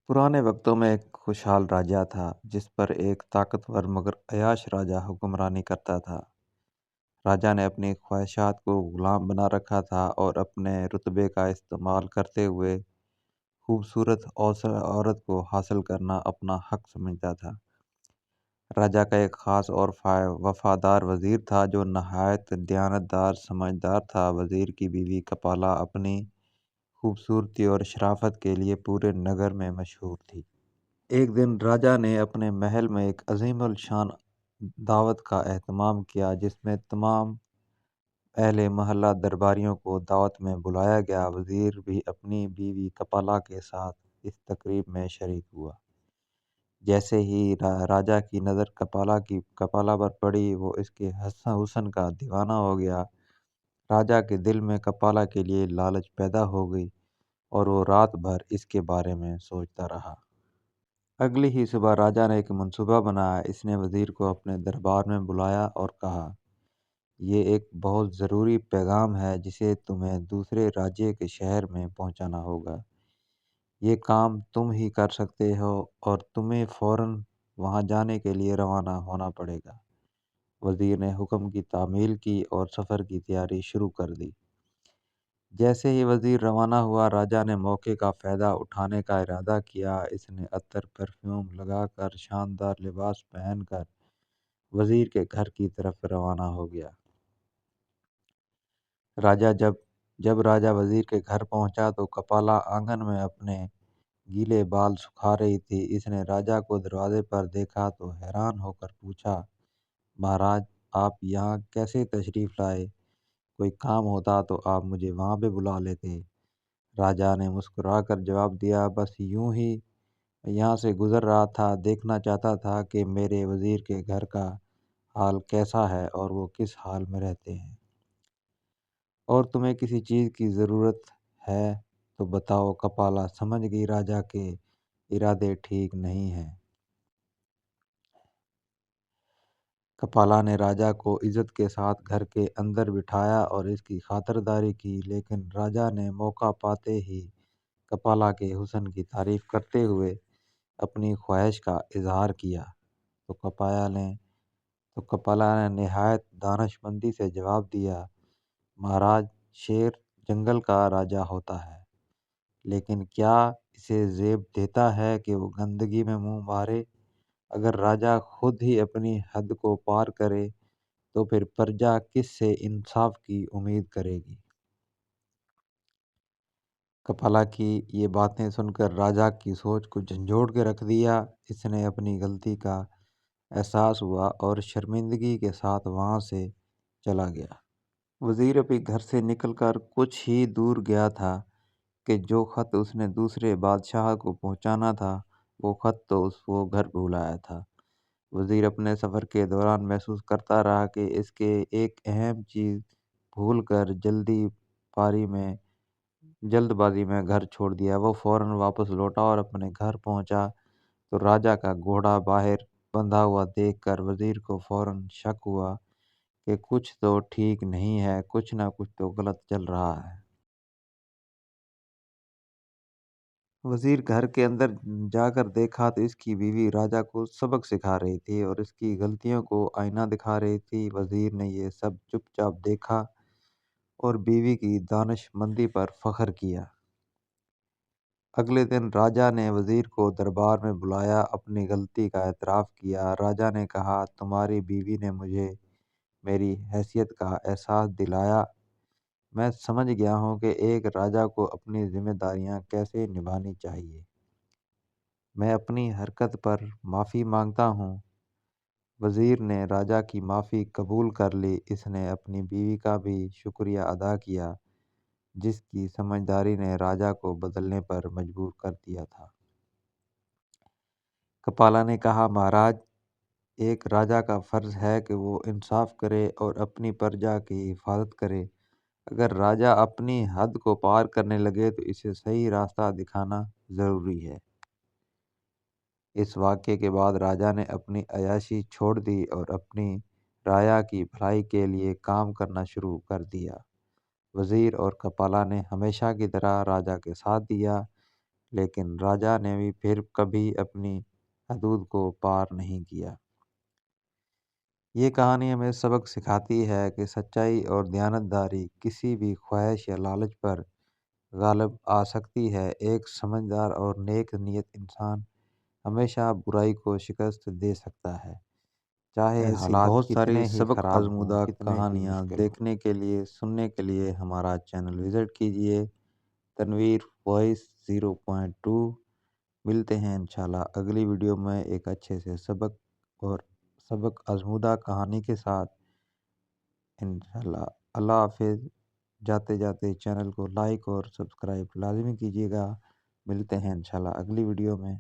پرانے وقتوں میں ایک خوشحال راجا تھا جس پر ایک طاقتور مگر عیاش راجا حکمرانی کرتا تھا۔ راجا نے اپنی خواہشات کو غلام بنا رکھا تھا اور اپنے رتبے کا استعمال کرتے ہوئے خوبصورت عورت کو حاصل کرنا اپنا حق سمجھتا تھا۔ راجا کا ایک خاص اور وفادار وزیر تھا جو نہایت دیانتدار سمجھدار تھا۔ وزیر کی بیوی کپالا اپنی خوبصورتی اور شرافت کے لیے پورے نگر میں مشہور تھی۔ ایک دن راجا نے اپنے محل میں ایک عظیم الشان دعوت کا اہتمام کیا جس میں تمام اہل محلہ درباریوں کو دعوت میں بلایا گیا۔ وزیر بھی اپنی بیوی کپالا کے ساتھ اس تقریب میں شریک ہوا۔ جیسے ہی راجا کی نظر کپالا پر پڑی وہ اس کے حسن کا دیوانہ ہو گیا۔ راجا کے دل میں کپالا کے لیے لالچ پیدا ہو گئی اور وہ رات بھر اس کے بارے میں سوچتا رہا۔ اگلی ہی صبح راجا نے ایک منصوبہ بنایا۔ اس نے وزیر کو اپنے دربار میں بلایا اور کہا، یہ ایک بہت ضروری پیغام ہے جسے تمہیں دوسرے راجے کے شہر میں پہنچانا ہوگا۔ یہ کام تم ہی کر سکتے ہو اور تمہیں فوراً وہاں جانے کے لیے روانہ ہونا پڑے گا۔ وزیر نے حکم کی تعمیل کی اور سفر کی تیاری شروع کر دی۔ جیسے ہی وزیر روانہ ہوا راجا نے موقع کا فائدہ اٹھانے کا ارادہ کیا۔ اس نے عطر پرفیوم لگا کر شاندار لباس پہن کر وزیر کے گھر کی طرف روانہ ہو گیا۔ جب راجا وزیر کے گھر پہنچا تو کپالا آنگن میں اپنے گیلے بال سکھا رہی تھی۔ اس نے راجا کو دروازے پر دیکھا تو حیران ہو کر پوچھا، مہاراج آپ یہاں کیسے تشریف لائے؟ کوئی کام ہوتا تو آپ مجھے وہاں پہ بلا لیتے۔ راجا نے مسکرا کر جواب دیا، بس یوں ہی یہاں سے گزر رہا تھا، دیکھنا چاہتا تھا کہ میرے وزیر کے گھر کا حال کیسا ہے اور وہ کس حال میں رہتے ہیں۔ اور تمہیں کسی چیز کی ضرورت ہے تو بتاؤ۔ کپالا سمجھ گئی راجا کے ارادے ٹھیک نہیں ہیں۔ کپالا نے راجا کو عزت کے ساتھ گھر کے اندر بٹھایا اور اس کی خاطرداری کی، لیکن راجا نے موقع پاتے ہی کپالا کے حسن کی تعریف کرتے ہوئے اپنی خواہش کا اظہار کیا۔ تو کپالا نے نہایت دانش مندی سے جواب دیا، مہاراج شیر جنگل کا راجا ہوتا ہے، لیکن کیا اسے زیب دیتا ہے کہ وہ گندگی میں منہ مارے؟ اگر راجا خود ہی اپنی حد کو پار کرے تو پھر پرجا کس سے انصاف کی امید کرے گی؟ کپالا کی یہ باتیں سن کر راجا کی سوچ کو جھنجھوڑ کے رکھ دیا۔ اس نے اپنی غلطی کا احساس ہوا اور شرمندگی کے ساتھ وہاں سے چلا گیا۔ وزیر ابھی گھر سے نکل کر کچھ ہی دور گیا تھا کہ جو خط اس نے دوسرے بادشاہ کو پہنچانا تھا وہ خط تو اس کو گھر بھول آیا تھا۔ وزیر اپنے سفر کے دوران محسوس کرتا رہا کہ اس کے ایک اہم چیز بھول کر جلد بازی میں گھر چھوڑ دیا۔ وہ فوراً واپس لوٹا اور اپنے گھر پہنچا تو راجا کا گھوڑا باہر بندھا ہوا دیکھ کر وزیر کو فوراً شک ہوا کہ کچھ تو ٹھیک نہیں ہے، کچھ نہ کچھ تو غلط چل رہا ہے۔ وزیر گھر کے اندر جا کر دیکھا تو اس کی بیوی راجا کو سبق سکھا رہی تھی اور اس کی غلطیوں کو آئینہ دکھا رہی تھی۔ وزیر نے یہ سب چپ چاپ دیکھا اور بیوی کی دانش مندی پر فخر کیا۔ اگلے دن راجا نے وزیر کو دربار میں بلایا، اپنی غلطی کا اعتراف کیا۔ راجا نے کہا، تمہاری بیوی نے مجھے میری حیثیت کا احساس دلایا۔ میں سمجھ گیا ہوں کہ ایک راجا کو اپنی ذمہ داریاں کیسے نبھانی چاہیے۔ میں اپنی حرکت پر معافی مانگتا ہوں۔ وزیر نے راجا کی معافی قبول کر لی۔ اس نے اپنی بیوی کا بھی شکریہ ادا کیا جس کی سمجھداری نے راجا کو بدلنے پر مجبور کر دیا تھا۔ کپالا نے کہا، مہاراج ایک راجا کا فرض ہے کہ وہ انصاف کرے اور اپنی پرجا کی حفاظت کرے۔ اگر راجا اپنی حد کو پار کرنے لگے تو اسے صحیح راستہ دکھانا ضروری ہے۔ اس واقعے کے بعد راجا نے اپنی عیاشی چھوڑ دی اور اپنی رعایا کی بھلائی کے لیے کام کرنا شروع کر دیا۔ وزیر اور کپالا نے ہمیشہ کی طرح راجا کے ساتھ دیا، لیکن راجا نے بھی پھر کبھی اپنی حدود کو پار نہیں کیا۔ یہ کہانی ہمیں سبق سکھاتی ہے کہ سچائی اور دیانتداری کسی بھی خواہش یا لالچ پر غالب آ سکتی ہے۔ ایک سمجھدار اور نیک نیت انسان ہمیشہ برائی کو شکست دے سکتا ہے، چاہے ایسی حالات بہت ساری کتنے ہی سبق خراب ہوں، آزمودہ کتنے ہی کہانیاں مشکل ہوں۔ دیکھنے کے لیے، سننے کے لیے ہمارا چینل وزٹ کیجیے، تنویر وائس 0.2۔ ملتے ہیں انشاءاللہ اگلی ویڈیو میں ایک اچھے سے سبق آزمودہ کہانی کے ساتھ انشاءاللہ۔ اللہ حافظ۔ جاتے جاتے چینل کو لائک اور سبسکرائب لازمی کیجیے گا۔ ملتے ہیں انشاءاللہ اگلی ویڈیو میں۔